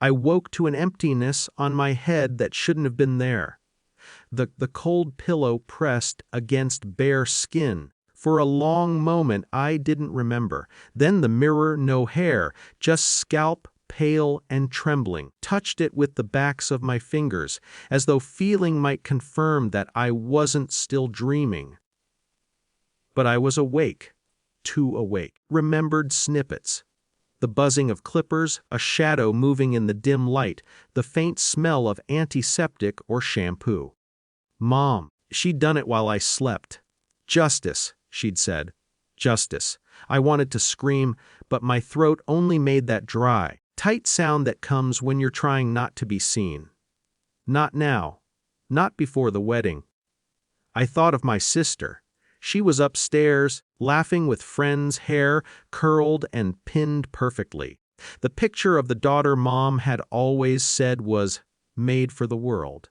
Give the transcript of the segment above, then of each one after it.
I woke to an emptiness on my head that shouldn't have been there. The cold pillow pressed against bare skin. For a long moment I didn't remember. Then the mirror, no hair, just scalp, pale and trembling, touched it with the backs of my fingers, as though feeling might confirm that I wasn't still dreaming. But I was awake, too awake. Remembered snippets. The buzzing of clippers, a shadow moving in the dim light, the faint smell of antiseptic or shampoo. Mom, she'd done it while I slept. Justice, she'd said. Justice. I wanted to scream, but my throat only made that dry, tight sound that comes when you're trying not to be seen. Not now. Not before the wedding. I thought of my sister. She was upstairs, laughing with friends, hair curled and pinned perfectly. The picture of the daughter Mom had always said was made for the world.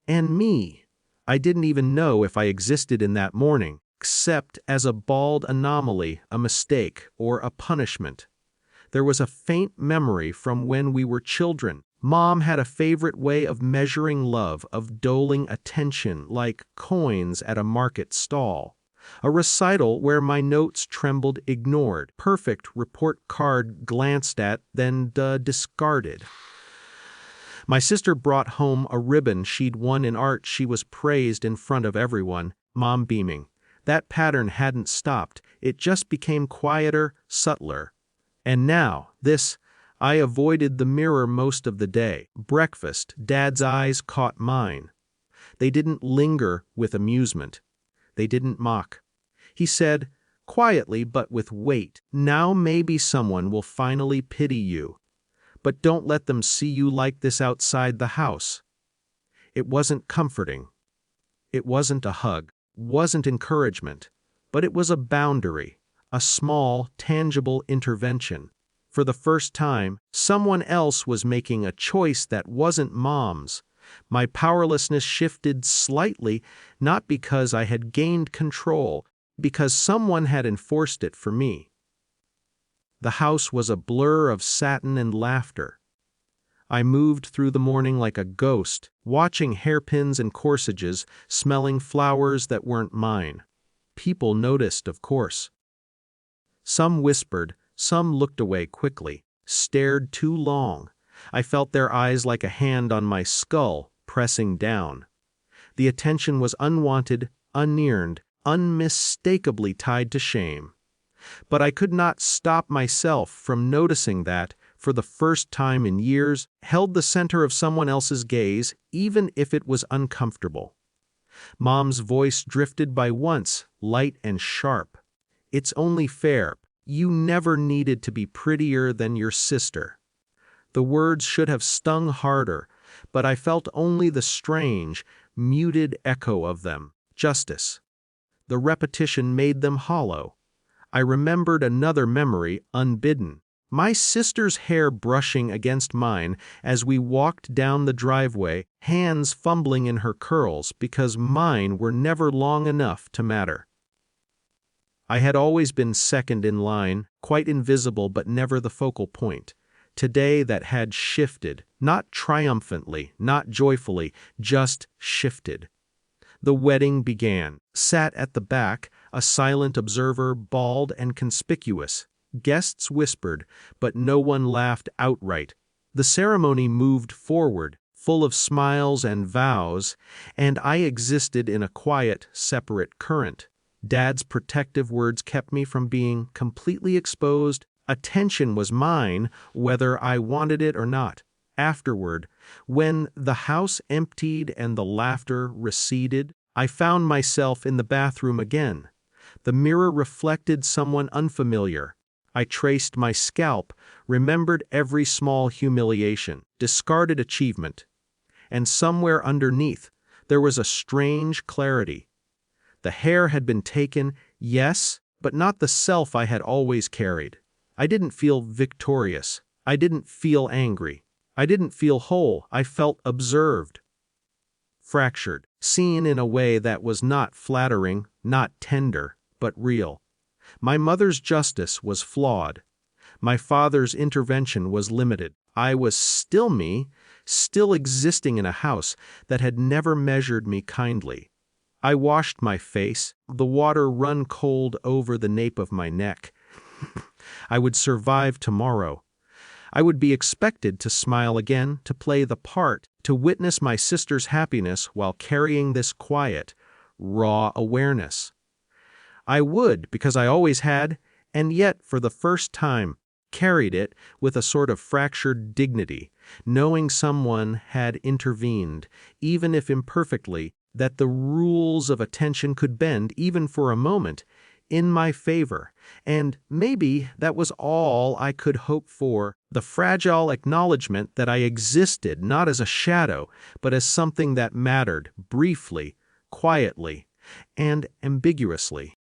And me. I didn't even know if I existed in that morning, except as a bald anomaly, a mistake, or a punishment. There was a faint memory from when we were children. Mom had a favorite way of measuring love, of doling attention like coins at a market stall. A recital where my notes trembled ignored, perfect report card glanced at, then discarded. My sister brought home a ribbon she'd won in art. She was praised in front of everyone, Mom beaming. That pattern hadn't stopped, it just became quieter, subtler. And now, this, I avoided the mirror most of the day. Breakfast, Dad's eyes caught mine. They didn't linger with amusement. They didn't mock. He said, quietly but with weight, now maybe someone will finally pity you. But don't let them see you like this outside the house. It wasn't comforting. It wasn't a hug, wasn't encouragement, but it was a boundary, a small, tangible intervention. For the first time, someone else was making a choice that wasn't Mom's. My powerlessness shifted slightly, not because I had gained control, because someone had enforced it for me. The house was a blur of satin and laughter. I moved through the morning like a ghost, watching hairpins and corsages, smelling flowers that weren't mine. People noticed, of course. Some whispered, some looked away quickly, stared too long. I felt their eyes like a hand on my skull, pressing down. The attention was unwanted, unearned, unmistakably tied to shame. But I could not stop myself from noticing that, for the first time in years, held the center of someone else's gaze, even if it was uncomfortable. Mom's voice drifted by once, light and sharp. It's only fair. You never needed to be prettier than your sister. The words should have stung harder, but I felt only the strange, muted echo of them. Justice. The repetition made them hollow. I remembered another memory, unbidden. My sister's hair brushing against mine as we walked down the driveway, hands fumbling in her curls because mine were never long enough to matter. I had always been second in line, quite invisible but never the focal point. Today that had shifted, not triumphantly, not joyfully, just shifted. The wedding began. Sat at the back, a silent observer, bald and conspicuous. Guests whispered, but no one laughed outright. The ceremony moved forward, full of smiles and vows, and I existed in a quiet, separate current. Dad's protective words kept me from being completely exposed. Attention was mine, whether I wanted it or not. Afterward, when the house emptied and the laughter receded, I found myself in the bathroom again. The mirror reflected someone unfamiliar. I traced my scalp, remembered every small humiliation, discarded achievement. And somewhere underneath, there was a strange clarity. The hair had been taken, yes, but not the self I had always carried. I didn't feel victorious. I didn't feel angry. I didn't feel whole. I felt observed. Fractured, seen in a way that was not flattering, not tender, but real. My mother's justice was flawed. My father's intervention was limited. I was still me, still existing in a house that had never measured me kindly. I washed my face, the water run cold over the nape of my neck. I would survive tomorrow. I would be expected to smile again, to play the part, to witness my sister's happiness while carrying this quiet, raw awareness. I would, because I always had, and yet, for the first time, carried it with a sort of fractured dignity, knowing someone had intervened, even if imperfectly, that the rules of attention could bend, even for a moment, in my favor, and maybe that was all I could hope for, the fragile acknowledgement that I existed not as a shadow, but as something that mattered, briefly, quietly, and ambiguously.